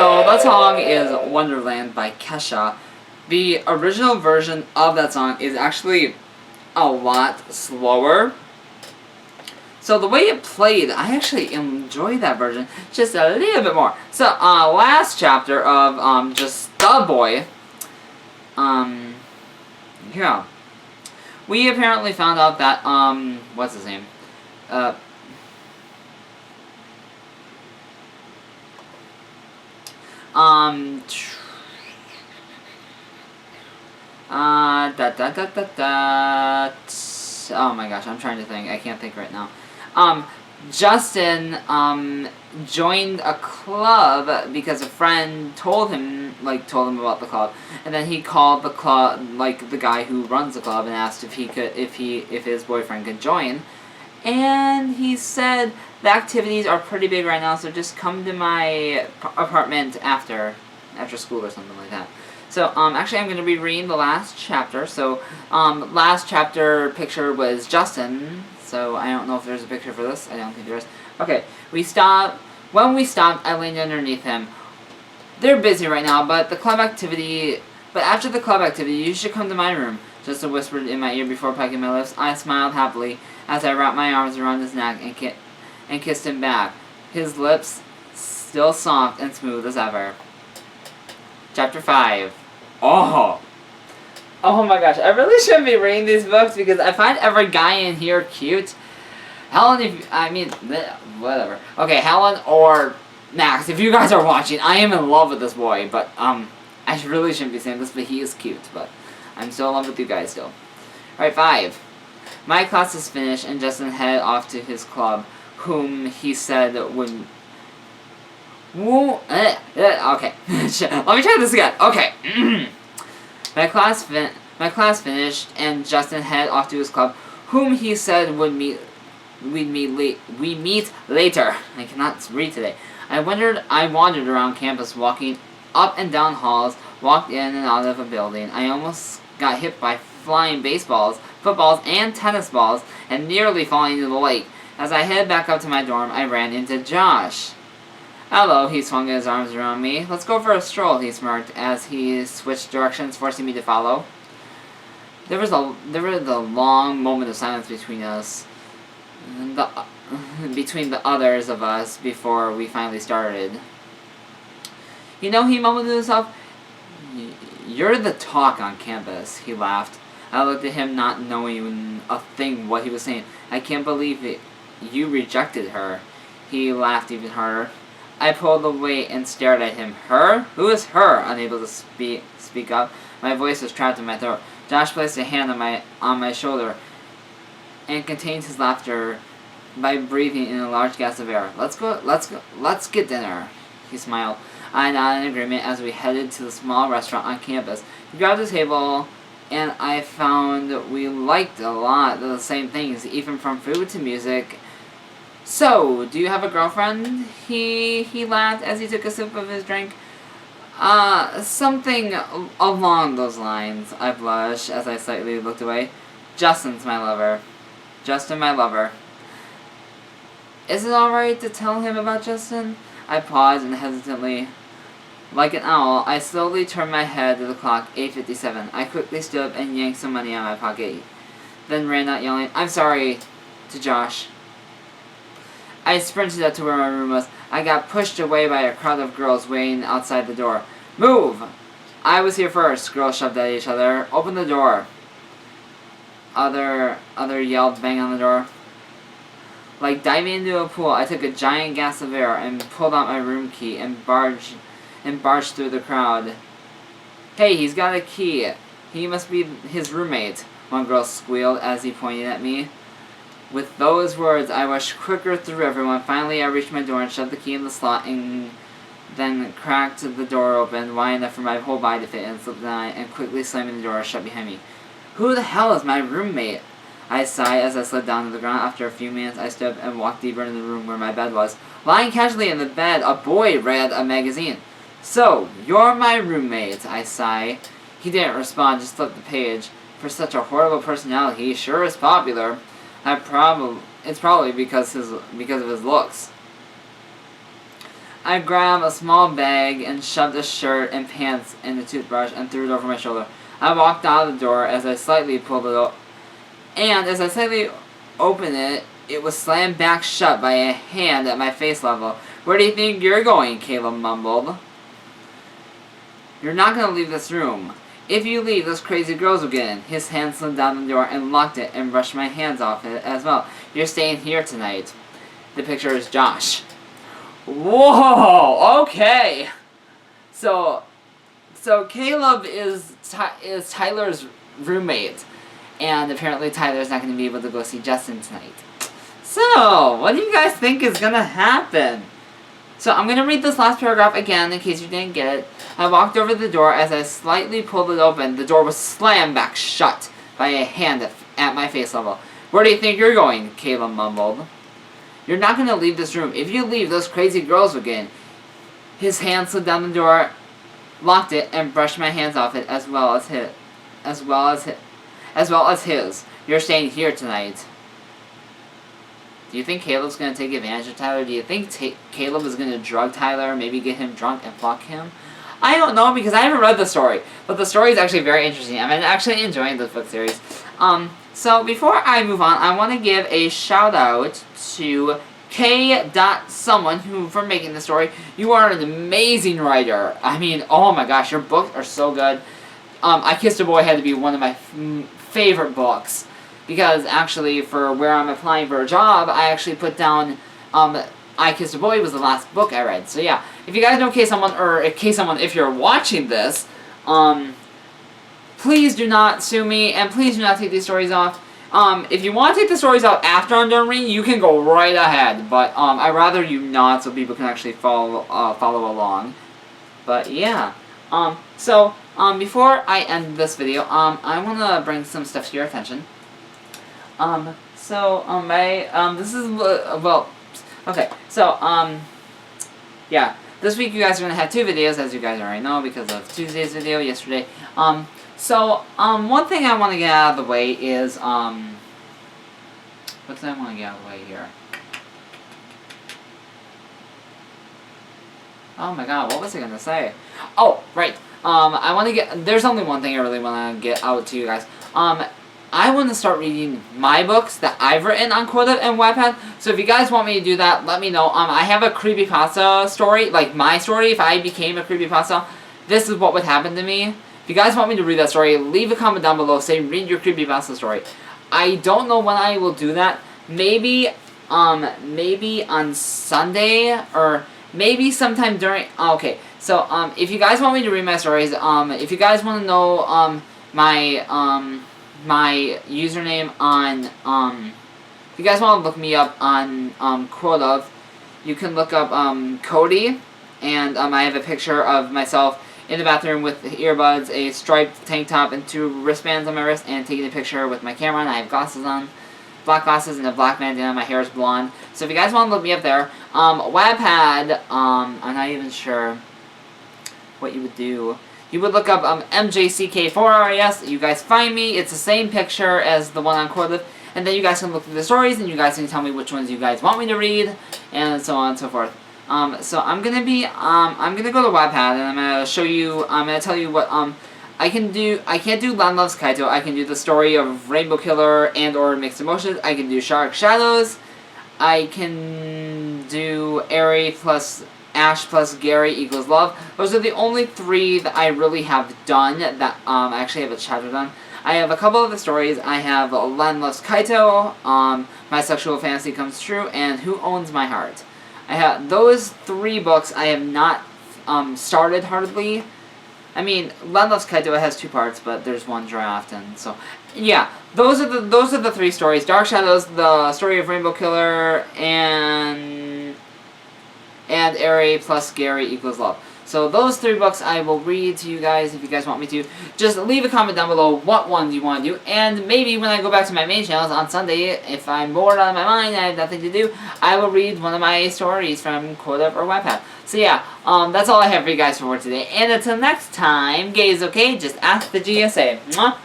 So that song is Wonderland by Kesha. The original version of that song is actually a lot slower. So the way it played, I actually enjoyed that version just a little bit more. So last chapter of just the boy. Yeah. We apparently found out that what's his name? Oh my gosh, I'm trying to think. I can't think right now. Justin, joined a club because a friend told him about the club, and then he called the club, the guy who runs the club, and asked if his boyfriend could join, and he said the activities are pretty big right now, so just come to my apartment after school or something like that. So, actually I'm going to be reading the last chapter. So, last chapter picture was Justin. So, I don't know if there's a picture for this. I don't think there is. Okay, when we stopped, I leaned underneath him. They're busy right now, but after the club activity, you should come to my room. Justin whispered in my ear before pecking my lips. I smiled happily as I wrapped my arms around his neck and kissed him back. His lips still soft and smooth as ever. Chapter 5. Oh my gosh, I really shouldn't be reading these books because I find every guy in here cute. Helen, whatever. Okay, Helen or Max, if you guys are watching, I am in love with this boy, but, I really shouldn't be saying this, but he is cute, but I'm still in love with you guys still. Alright, 5. My class is finished and Justin headed off to his club, whom he said would... Okay, let me try this again. Okay. My class finished, and Justin headed off to his club, whom he said we meet later. I cannot read today. I wandered around campus, walking up and down halls, walked in and out of a building. I almost got hit by flying baseballs, footballs, and tennis balls, and nearly falling into the lake. As I headed back up to my dorm, I ran into Josh. Hello, he swung his arms around me. Let's go for a stroll, he smirked as he switched directions, forcing me to follow. There was a long moment of silence between us, between the others of us, before we finally started. You know, he mumbled to himself, you're the talk on campus, he laughed. I looked at him, not knowing a thing what he was saying. I can't believe it. You rejected her. He laughed even harder. I pulled away and stared at him. Her? Who is her? Unable to speak up. My voice was trapped in my throat. Josh placed a hand on my shoulder and contained his laughter by breathing in a large gasp of air. Let's get dinner, he smiled. I nodded in agreement as we headed to the small restaurant on campus. He grabbed a table, and I found we liked a lot of the same things, even from food to music. So, do you have a girlfriend? He laughed as he took a sip of his drink. Something along those lines, I blushed as I slightly looked away. Justin's my lover. Justin, my lover. Is it alright to tell him about Justin? I paused and hesitantly. Like an owl, I slowly turned my head to the clock, 8:57. I quickly stood up and yanked some money out of my pocket, then ran out yelling, I'm sorry, to Josh. I sprinted up to where my room was. I got pushed away by a crowd of girls waiting outside the door. Move! I was here first, girls shoved at each other. Open the door. Other yelled, bang on the door. Like diving into a pool, I took a giant gasp of air and pulled out my room key and barged through the crowd. Hey, he's got a key. He must be his roommate, one girl squealed as he pointed at me. With those words, I rushed quicker through everyone. Finally, I reached my door and shoved the key in the slot and then cracked the door open wide enough for my whole body to fit in, slipped down, and quickly slamming the door shut behind me. Who the hell is my roommate? I sighed as I slid down to the ground. After a few minutes, I stood up and walked deeper into the room where my bed was. Lying casually in the bed, a boy read a magazine. So, you're my roommate, I sighed. He didn't respond, just flipped the page. For such a horrible personality, he sure is popular. It's probably because of his looks. I grabbed a small bag and shoved a shirt and pants in the toothbrush and threw it over my shoulder. I walked out of the door as I slightly pulled it up, and as I slightly opened it, it was slammed back shut by a hand at my face level. "Where do you think you're going?" Caleb mumbled. "You're not going to leave this room. If you leave, those crazy girls will get in." His hand slid down the door and locked it and brushed my hands off it as well. "You're staying here tonight." The picture is Josh. Whoa! Okay. So Caleb is Tyler's roommate, and apparently Tyler's not going to be able to go see Justin tonight. So, what do you guys think is going to happen? So, I'm going to read this last paragraph again in case you didn't get it. "I walked over to the door. As I slightly pulled it open, the door was slammed back shut by a hand at my face level. "Where do you think you're going?" Caleb mumbled. "You're not going to leave this room. If you leave, those crazy girls will get in." His hand slid down the door, locked it, and brushed my hands off it as well as his. "You're staying here tonight." Do you think Caleb's going to take advantage of Tyler? Do you think Caleb is going to drug Tyler, maybe get him drunk and fuck him? I don't know, because I haven't read the story, but the story is actually very interesting. I'm actually enjoying this book series. So before I move on, I want to give a shout out to K.Someone who for making the story. You are an amazing writer. I mean, oh my gosh, your books are so good. I Kissed a Boy had to be one of my favorite books, because actually for where I'm applying for a job, I actually put down I Kissed a Boy was the last book I read. So yeah, if you guys know K.Someone, or K.Someone, if you're watching this, please do not sue me, and please do not take these stories off. If you want to take the stories out after I'm done reading, you can go right ahead, but I'd rather you not, so people can actually follow along. But yeah, before I end this video, I want to bring some stuff to your attention. This is, yeah, this week you guys are going to have 2 videos, as you guys already know, because of Tuesday's video yesterday. One thing I want to get out of the way is, what did I want to get out of the way here? Oh my god, what was I going to say? Oh, right, there's only one thing I really want to get out to you guys. I want to start reading my books that I've written on Quotable and Wattpad, so if you guys want me to do that, let me know. I have a creepypasta story, like my story. If I became a creepypasta, this is what would happen to me. If you guys want me to read that story, leave a comment down below saying read your creepypasta story. I don't know when I will do that. Maybe on Sunday, or maybe sometime during, okay, so, if you guys want me to read my stories, if you guys want to know, my username on, if you guys want to look me up on, Quotable, you can look up, Cody, and, I have a picture of myself in the bathroom with earbuds, a striped tank top, and 2 wristbands on my wrist, and taking a picture with my camera, and I have glasses on, black glasses, and a black bandana, my hair is blonde. So if you guys want to look me up there, Wattpad, I'm not even sure what you would do. You would look up MJCK4RES, you guys find me, it's the same picture as the one on Quotable, and then you guys can look through the stories, and you guys can tell me which ones you guys want me to read, and so on and so forth. So I'm gonna go to Wattpad, and I'm gonna show you, I'm gonna tell you what, I can do. I can't do Len Loves Kaito. I can do the story of Rainbow Killer and or Mixed Emotions. I can do Shark Shadows. I can do Eri plus Ash plus Gary equals Love. Those are the only 3 that I really have done that I actually have a chapter done. I have a couple of the stories. I have Len Loves Kaito, My Sexual Fantasy Comes True, and Who Owns My Heart. I have those 3 books. I have not started hardly. I mean, Len Loves Kaito has 2 parts, but there's 1 draft, and so yeah, those are the 3 stories. Dark Shadows, the story of Rainbow Killer, and Eri plus Gary equals Love. So those 3 books I will read to you guys if you guys want me to. Just leave a comment down below what ones you want to do, and maybe when I go back to my main channels on Sunday, if I'm bored out of my mind and I have nothing to do, I will read one of my stories from Quotable or Wattpad. So yeah, that's all I have for you guys for today. And until next time, gays, okay? Just ask the GSA. Mwah!